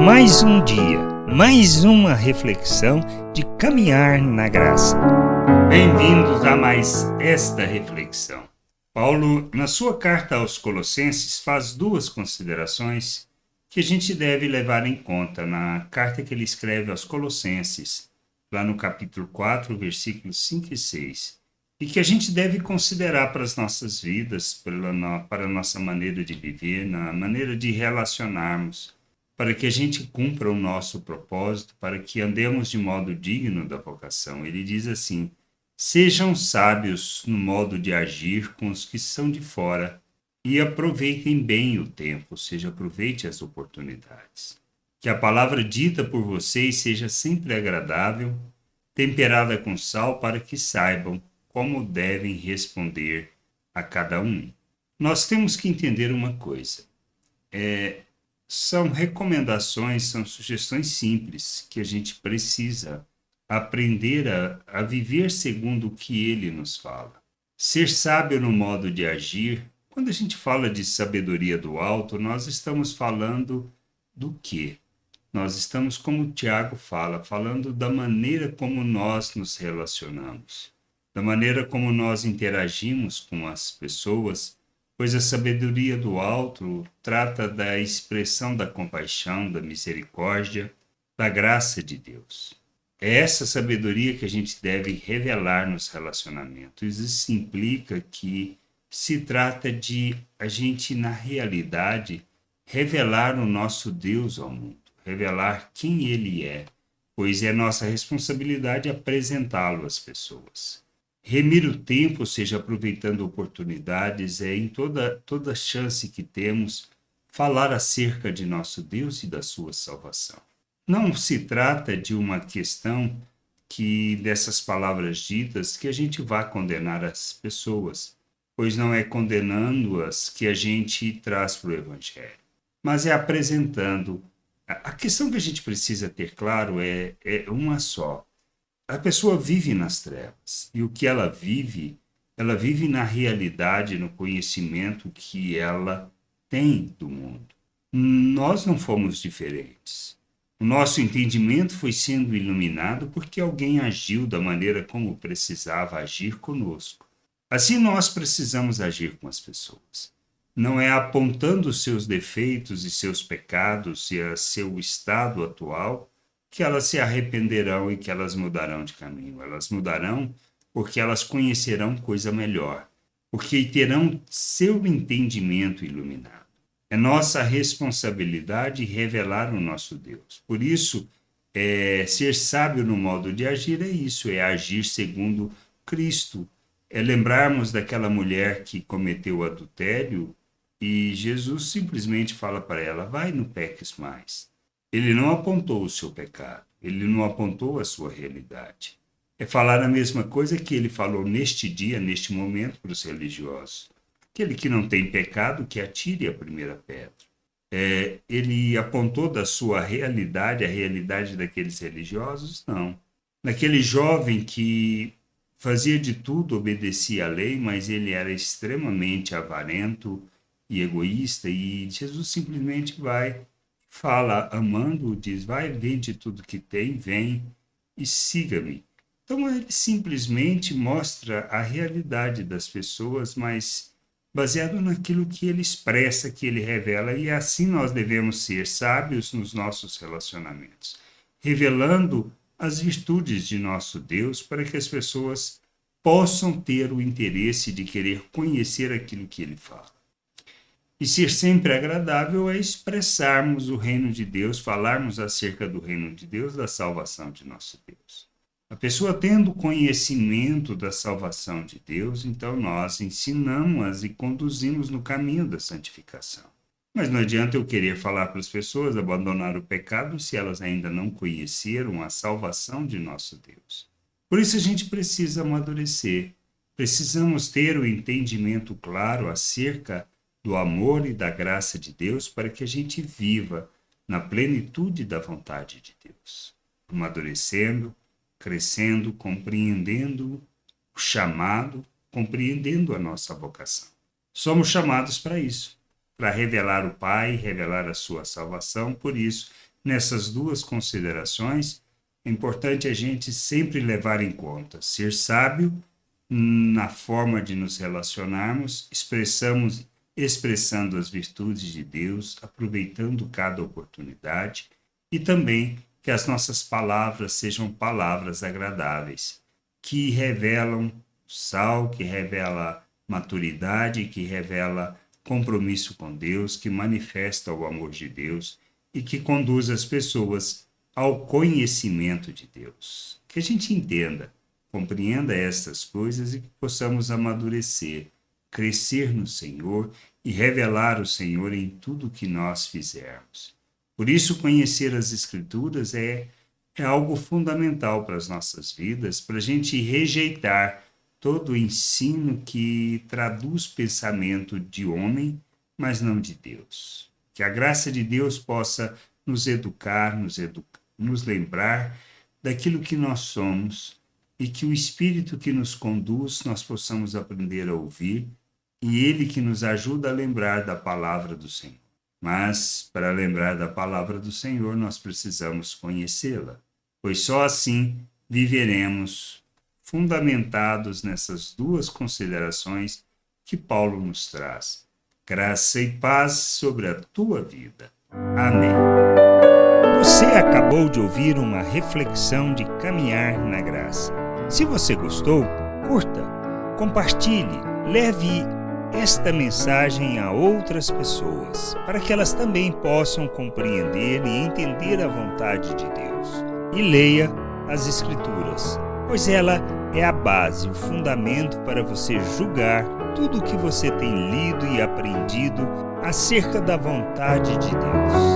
Mais um dia, mais uma reflexão de caminhar na graça. Bem-vindos a mais esta reflexão. Paulo, na sua carta aos Colossenses, faz duas considerações que a gente deve levar em conta na carta que ele escreve aos Colossenses, lá no capítulo 4, versículos 5 e 6, e que a gente deve considerar para as nossas vidas, para a nossa maneira de viver, na maneira de relacionarmos, para que a gente cumpra o nosso propósito, para que andemos de modo digno da vocação. Ele diz assim: sejam sábios no modo de agir com os que são de fora e aproveitem bem o tempo, ou seja, aproveite as oportunidades. Que a palavra dita por vocês seja sempre agradável, temperada com sal, para que saibam como devem responder a cada um. Nós temos que entender uma coisa. São recomendações, são sugestões simples que a gente precisa aprender a viver segundo o que ele nos fala. Ser sábio no modo de agir. Quando a gente fala de sabedoria do alto, nós estamos falando do quê? Nós estamos, como o Tiago fala, falando da maneira como nós nos relacionamos, da maneira como nós interagimos com as pessoas, pois a sabedoria do alto trata da expressão da compaixão, da misericórdia, da graça de Deus. É essa sabedoria que a gente deve revelar nos relacionamentos. Isso implica que se trata de a gente, na realidade, revelar o nosso Deus ao mundo, revelar quem Ele é, pois é nossa responsabilidade apresentá-lo às pessoas. Remir o tempo, ou seja, aproveitando oportunidades, em toda chance que temos, falar acerca de nosso Deus e da sua salvação. Não se trata de uma questão que, dessas palavras ditas, que a gente vá condenar as pessoas, pois não é condenando-as que a gente traz para o Evangelho, mas é apresentando. A questão que a gente precisa ter claro é uma só. A pessoa vive nas trevas, e o que ela vive na realidade, no conhecimento que ela tem do mundo. Nós não fomos diferentes. O nosso entendimento foi sendo iluminado porque alguém agiu da maneira como precisava agir conosco. Assim nós precisamos agir com as pessoas. Não é apontando os seus defeitos e seus pecados e a seu estado atual que elas se arrependerão e que elas mudarão de caminho. Elas mudarão porque elas conhecerão coisa melhor, porque terão seu entendimento iluminado. É nossa responsabilidade revelar o nosso Deus. Por isso, ser sábio no modo de agir é isso, é agir segundo Cristo. É lembrarmos daquela mulher que cometeu adultério e Jesus simplesmente fala para ela: vai, não peques mais. Ele não apontou o seu pecado, ele não apontou a sua realidade. É falar a mesma coisa que ele falou neste dia, neste momento, para os religiosos. Aquele que não tem pecado, que atire a primeira pedra. Ele apontou da sua realidade, a realidade daqueles religiosos? Não. Naquele jovem que fazia de tudo, obedecia à lei, mas ele era extremamente avarento e egoísta, e Jesus simplesmente fala, amando, diz: vai, vende tudo que tem, vem e siga-me. Então ele simplesmente mostra a realidade das pessoas, mas baseado naquilo que ele expressa, que ele revela, e assim nós devemos ser sábios nos nossos relacionamentos, revelando as virtudes de nosso Deus para que as pessoas possam ter o interesse de querer conhecer aquilo que ele fala. E ser sempre agradável é expressarmos o reino de Deus, falarmos acerca do reino de Deus, da salvação de nosso Deus. A pessoa tendo conhecimento da salvação de Deus, então nós ensinamos e conduzimos no caminho da santificação. Mas não adianta eu querer falar para as pessoas abandonar o pecado se elas ainda não conheceram a salvação de nosso Deus. Por isso a gente precisa amadurecer, precisamos ter o entendimento claro acerca do amor e da graça de Deus para que a gente viva na plenitude da vontade de Deus, amadurecendo, crescendo, compreendendo o chamado, compreendendo a nossa vocação. Somos chamados para isso, para revelar o Pai, revelar a sua salvação, por isso nessas duas considerações, é importante a gente sempre levar em conta ser sábio na forma de nos relacionarmos, expressando as virtudes de Deus, aproveitando cada oportunidade, e também que as nossas palavras sejam palavras agradáveis, que revelam sal, que revela maturidade, que revela compromisso com Deus, que manifesta o amor de Deus e que conduz as pessoas ao conhecimento de Deus. Que a gente entenda, compreenda estas coisas e que possamos amadurecer, crescer no Senhor e revelar o Senhor em tudo que nós fizermos. Por isso, conhecer as Escrituras é algo fundamental para as nossas vidas, para a gente rejeitar todo o ensino que traduz pensamento de homem, mas não de Deus. Que a graça de Deus possa nos educar, nos lembrar daquilo que nós somos e que o Espírito que nos conduz nós possamos aprender a ouvir e Ele que nos ajuda a lembrar da palavra do Senhor. Mas, para lembrar da palavra do Senhor, nós precisamos conhecê-la, pois só assim viveremos fundamentados nessas duas considerações que Paulo nos traz. Graça e paz sobre a tua vida. Amém. Você acabou de ouvir uma reflexão de caminhar na graça. Se você gostou, curta, compartilhe, leve esta mensagem a outras pessoas, para que elas também possam compreender e entender a vontade de Deus. E leia as Escrituras, pois ela é a base, o fundamento para você julgar tudo o que você tem lido e aprendido acerca da vontade de Deus.